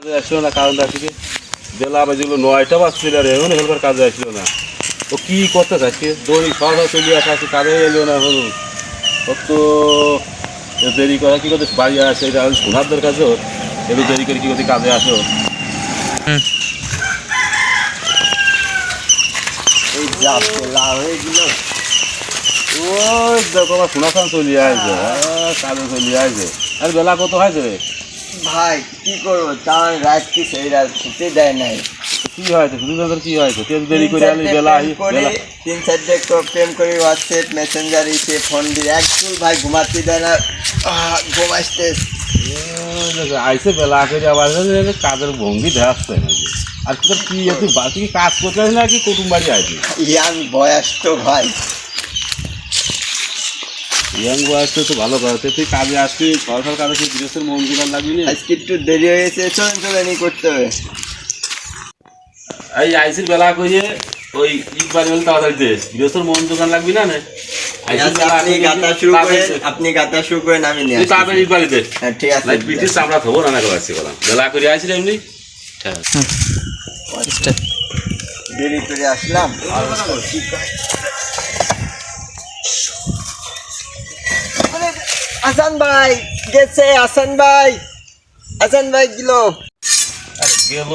আসলো না কারণটা থেকে বেলা বাজলো 9টা বাজছিল রে, এখন হেলপার কাজে আসলো না। ও কি করতে চাচ্ছে? দৈনিক সকাল চলে আসা আছে, কাজে এলো না এখন। কত দেরি করে কি করতে বাড়ি আসে, এটা শোনার দরকার তো, একটু দেরি করে কি করতে কাজে আসো। এই যা পেলা হয়ে গেল। ওই দেখো আমার শোনাখান চলে আসছে, কাজে চলে আসছে। আর বেলা কত হয়েছে রে? ভাই কি করবো, তার রাত কি সেই রাত ছুটি দেয় নাই। কি হয়েছে শুধু কি হয়েছে? তেল দেরি করে আলি বেলা বেলা 3-4 প্রেম করে হোয়াটসঅ্যাপ মেসেঞ্জার এসে ফোন দিয়ে একদম ভাই ঘুমাতে দেয় না, ঘুম আসতে আইসে বেলা করে আবার কাজের ভঙ্গি দেখাচ্ছে নাকি। আর তোর কি তুই বাকি কাজ করতে আসি নাকি কুটুম বাড়ি আসবি? ইয়াং বয়স তো ভাই, ইয়াং বয়স তো ভালো করতে, তুই কাজে আসবি সরকার কাজে তুই গৃহস্থের মন জোগান লাগবি না। আজকে একটু দেরি হয়েছে, চলেন করতে হবে। এই আইসির বেলা করিয়ে ওই ইট বাড়ি বলে তাড়াতাড়ি দে, গৃহস্থের মন জোগান লাগবি না। আপনি গাতা শুরু করেন, আমি নিয়ে তাড়াতাড়ি ইট বাড়ি দে। হ্যাঁ ঠিক আছে, ব্রিটিশ আমরা থবো না আসছি বললাম বেলা করে আসলে এমনি দেরি করে আসলাম। আসান ভাই গেছে, আসান ভাই গেল। আরে গেল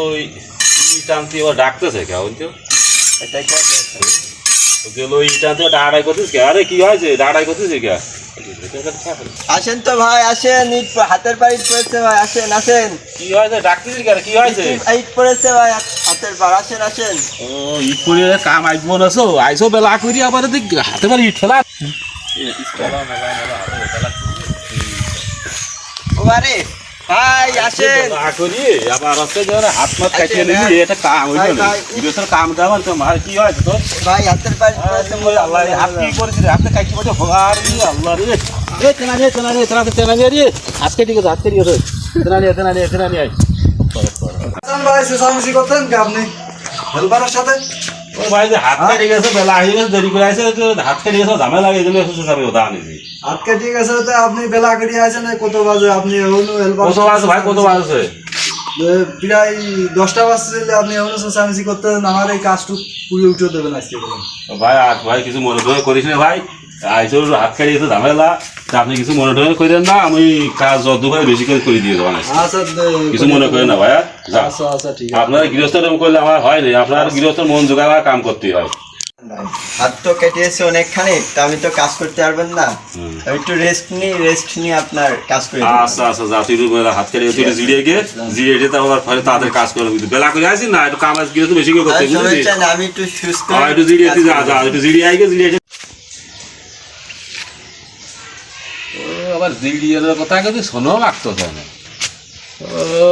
টানতে এবার ডাকতেছে কেমন কেউ গেল টানতে ডাড়াই করতেছ কে? আরে কি হয়েছে ডাড়াই করতেছে কে? আসেন তো ভাই, আসেন, ইট হাতের পা ইট পড়েছে ভাই, আসেন আসেন। কি হয়েছে ডাকতেছিস কেন? কি হয়েছে? ইট পড়েছে ভাই হাতের পা, আসেন আসেন। ও ইট করে কাম আইব নাছো আইসো বেলা করি আবার হাতে পারে ইট ফেলা। ও আরে ভাই আসেন, করি আবার হচ্ছে হাত মাত কাটিয়ে নিবি, এটা কাম হইল না। বিদেশের কাম দেওয়ান তো ভাই কি হয়েছে তো ভাই হাতের পা ইট পড়েছে। আল্লাহ হাত কি করেছিস? হাতে কাটি বলছে ভগার আল্লাহ রে। এ তেনা নিয়ে রে, আজকে ঠিক আছে, আজকে ঠিক আছে। তেনা নিয়ে ভাই চেঁচামেচি করতেন কি আপনি হেল্পারের সাথে? ও ভাই যে হাত কাটি গেছে, বেলা হয়ে গেছে, দেরি করে আসে, হাত কাটি গেছে, ঝামেলা লাগে গেলে যাবে ওটা আনিবি। আজকে ঠিক আছে, তো আপনি বেলা কেটে আছেন কত বাজে? আপনি এখনো হেল্পার কত বাজে ভাই, কত বাজে? প্রায় 10টা বাজছিল, আপনি এখনো চেঁচামেচি করতেন। আমার এই কাজটুকু পুড়ে উঠে দেবেন আজকে বলেন। ভাই আর ভাই কিছু মনে টনে করিস না ভাই, আইসো হাত কাটি গেছে ঝামেলা, আপনি কিছু মনে টনে করেন না, আমি কাজ যত ভাই বেশি করে দিয়ে দেবো। আচ্ছা কিছু মনে করেন না ভাই। আচ্ছা ঠিক আছে। আপনার গৃহস্থ করলে আমার হয় না, আপনার গৃহস্থর মন জোগাড় কাম করতে হয়। হাত তো কেটেছে অনেকখানি, তা আমি তো কাজ করতে পারবেন না, একটু রেস্ট নিয়ে আপনার কাজ করে। আচ্ছা যা তুই হাত কেটে তুই জিরিয়ে গিয়ে তারপর ফলে তাদের কাজ করে বেলা করে আসি না, একটু কাম আজ গৃহস্থ বেশি করে করতে বুঝলি। আমি একটু সুস্থ একটু জিরিয়ে একটু জিরিয়ে আই গে জিরিয়ে আবার জিরিয়ে কথা কিন্তু শোনো লাগতো না। ও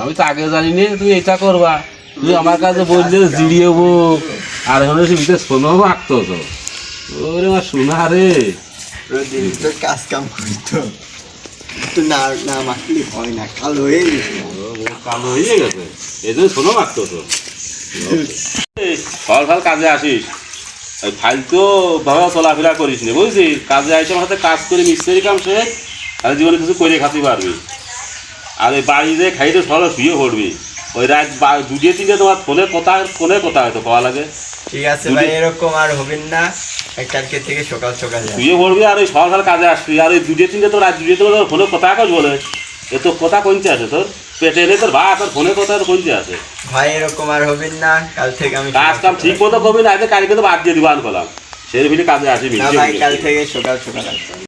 আমি তো আগে জানিনি তুমি এটা করবা, তুমি আমার কাছে বললে জিরিয়ে আর এখন ভিতরে শোনো মাখতো তো। ওরে আমার শোনা রে, তো কাজ কাম করতো, একটু না মাখলে হয় না, কালো হয়ে গেছে। কালো হয়ে গেছে এই জন্য শোনো মাখতো তো। ফল কাজে আসিস, ফালতু ভাবে চলাফেরা করিস নি বুঝছিস। কাজে আসে আমার হাতে কাজ করে মিস্ত্রি কাম সে আর জীবনে কিছু করে খাতে পারবি। আর ওই বাড়ি যে খাইতে সরো শুয়ে পড়বি, ওই রাত 2-3 তোমার ফোনে কথা হয়তো পাওয়া লাগে। ঠিক আছে ভাই, এরকম আর হবেন না, কালকে থেকে সকাল শুয়ে পড়বি আর ওই সকাল কাজে আসবি। আর ওই 2-3 তো রাত 2 তোর ফোনে কথা কাজ বলে, এ তো কথা কমতে আছে তোর পেটে এলে তোর ভাত আর ফোনে কথা কমতে আছে। ভাই এরকম আর হবেন না, কাল থেকে আমি কাজ কাম ঠিক মতো করবি না, কালকে তো বাদ দিয়ে দিবান করলাম সেই ভিড়ে কাজে আসবি। ভাই কাল থেকে সকাল আসবো।